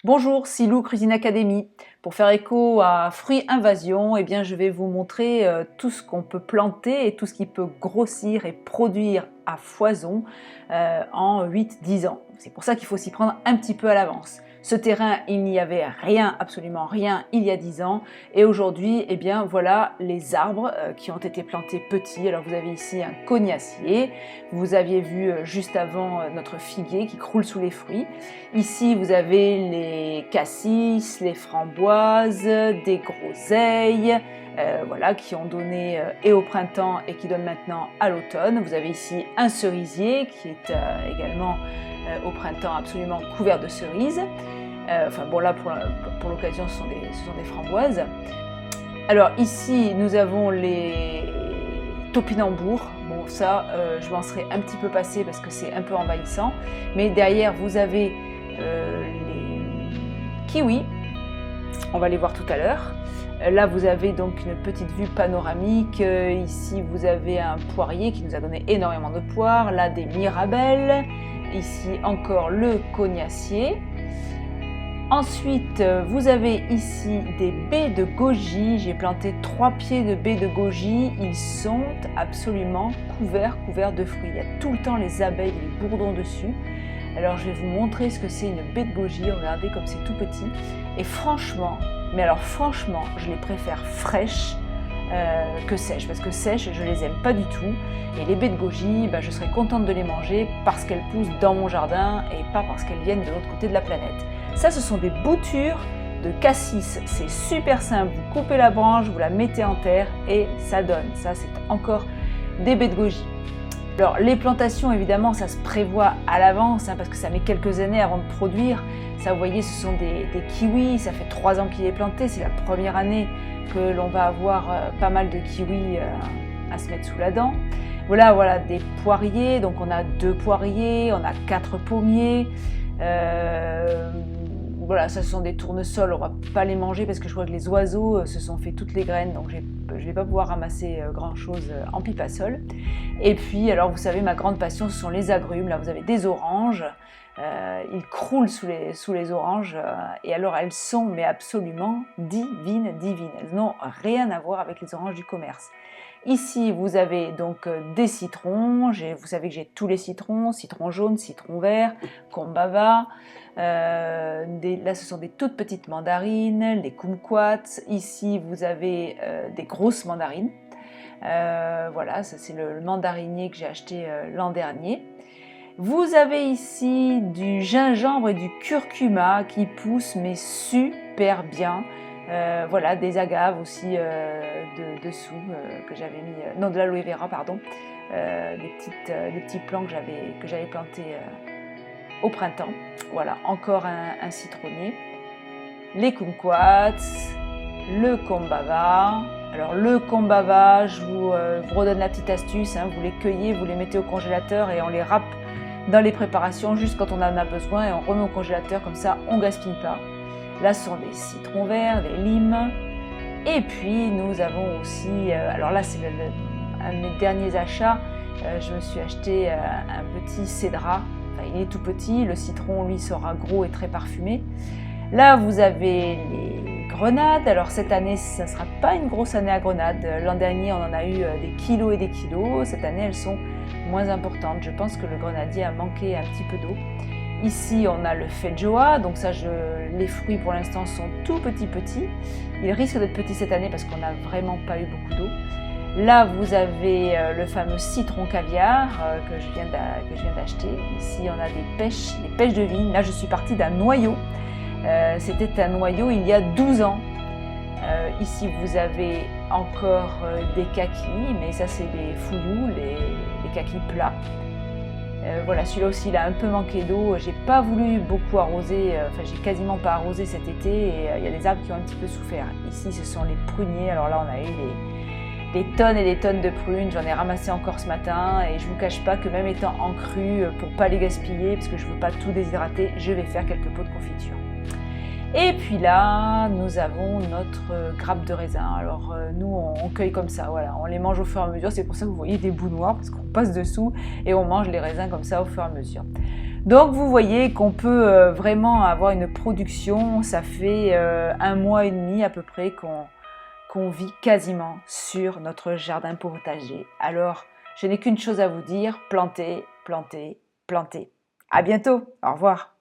Bonjour, c'est Lou Cuisine Academy. Pour faire écho à Fruits Invasion, je vais vous montrer tout ce qu'on peut planter et tout ce qui peut grossir et produire à foison en 8-10 ans. C'est pour ça qu'il faut s'y prendre un petit peu à l'avance. Ce terrain, il n'y avait rien, absolument rien, il y a 10 ans. Et aujourd'hui, voilà les arbres qui ont été plantés petits. Alors vous avez ici un cognacier. Vous aviez vu juste avant notre figuier qui croule sous les fruits. Ici, vous avez les cassis, les framboises, des groseilles, qui ont donné et au printemps et qui donnent maintenant à l'automne. Vous avez ici un cerisier qui est également au printemps absolument couvert de cerises. Là pour l'occasion ce sont des framboises. Alors ici nous avons les topinambours. Bon ça je m'en serais un petit peu passée parce que c'est un peu envahissant. Mais derrière vous avez les kiwis. On va les voir tout à l'heure. Là, vous avez donc une petite vue panoramique. Ici, vous avez un poirier qui nous a donné énormément de poires. Là, des mirabelles. Ici, encore le cognacier. Ensuite, vous avez ici des baies de goji. J'ai planté 3 pieds de baies de goji. Ils sont absolument couverts de fruits. Il y a tout le temps les abeilles et les bourdons dessus. Alors, je vais vous montrer ce que c'est une baie de goji. Regardez comme c'est tout petit. Et franchement, je les préfère fraîches que sèches, parce que sèches, je les aime pas du tout. Et les baies de goji, je serais contente de les manger parce qu'elles poussent dans mon jardin et pas parce qu'elles viennent de l'autre côté de la planète. Ça, ce sont des boutures de cassis. C'est super simple. Vous coupez la branche, vous la mettez en terre et ça donne. Ça, c'est encore des baies de goji. Alors, les plantations, évidemment, ça se prévoit à l'avance parce que ça met quelques années avant de produire. Ça, vous voyez, ce sont des kiwis. Ça fait 3 ans qu'il est planté. C'est la première année que l'on va avoir pas mal de kiwis à se mettre sous la dent. Voilà, des poiriers. Donc, on a 2 poiriers, on a 4 pommiers. Ça, ce sont des tournesols. On va pas les manger parce que je crois que les oiseaux se sont fait toutes les graines. Donc, je vais pas pouvoir ramasser grand-chose en pipe à sol. Et puis, alors, vous savez, ma grande passion, ce sont les agrumes. Là, vous avez des oranges. Ils croulent sous les oranges. Et alors, elles sont mais absolument divines. Elles n'ont rien à voir avec les oranges du commerce. Ici, vous avez donc des citrons. Vous savez que j'ai tous les citrons. Citron jaune, citron vert, combava. Là, ce sont des toutes petites mandarines, les kumquats. Ici, vous avez des grosses mandarines. Ça c'est le mandarinier que j'ai acheté l'an dernier. Vous avez ici du gingembre et du curcuma qui poussent mais super bien. Des agaves aussi dessous que j'avais mis, de l'aloe vera pardon, des petits plants que j'avais plantés au printemps. Voilà, encore un citronnier, les kumquats, le combava. Alors le combava, je vous redonne la petite astuce, vous les cueillez, vous les mettez au congélateur et on les râpe dans les préparations juste quand on en a besoin et on remet au congélateur, comme ça on gaspille pas. Là ce sont des citrons verts, des limes. Et puis nous avons aussi, alors là c'est un de mes derniers achats, je me suis acheté un petit cédrat. Il est tout petit, le citron lui sera gros et très parfumé. Là vous avez les grenades. Alors cette année ça ne sera pas une grosse année à grenades. L'an dernier on en a eu des kilos et des kilos. Cette année elles sont moins importantes. Je pense que le grenadier a manqué un petit peu d'eau. Ici on a le feijoa, donc ça les fruits pour l'instant sont tout petits. Ils risquent d'être petits cette année parce qu'on n'a vraiment pas eu beaucoup d'eau. Là, vous avez le fameux citron caviar que je viens d'acheter. Ici, on a des pêches de vigne. Là, je suis partie d'un noyau. C'était un noyau il y a 12 ans. Ici, vous avez encore des kakis, mais ça, c'est les fouillous, les kakis plats. Celui-là aussi, il a un peu manqué d'eau. J'ai pas voulu beaucoup arroser, j'ai quasiment pas arrosé cet été et il y a des arbres qui ont un petit peu souffert. Ici, ce sont les pruniers. Alors là, on a eu des tonnes et des tonnes de prunes, j'en ai ramassé encore ce matin et je vous cache pas que même étant en cru, pour pas les gaspiller, parce que je veux pas tout déshydrater, je vais faire quelques pots de confiture. Et puis là, nous avons notre grappe de raisin. Alors nous, on cueille comme ça, voilà, on les mange au fur et à mesure. C'est pour ça que vous voyez des bouts noirs, parce qu'on passe dessous et on mange les raisins comme ça au fur et à mesure. Donc vous voyez qu'on peut vraiment avoir une production, ça fait 1 mois et demi à peu près qu'on vit quasiment sur notre jardin potager. Alors, je n'ai qu'une chose à vous dire, plantez, plantez, plantez. À bientôt, au revoir.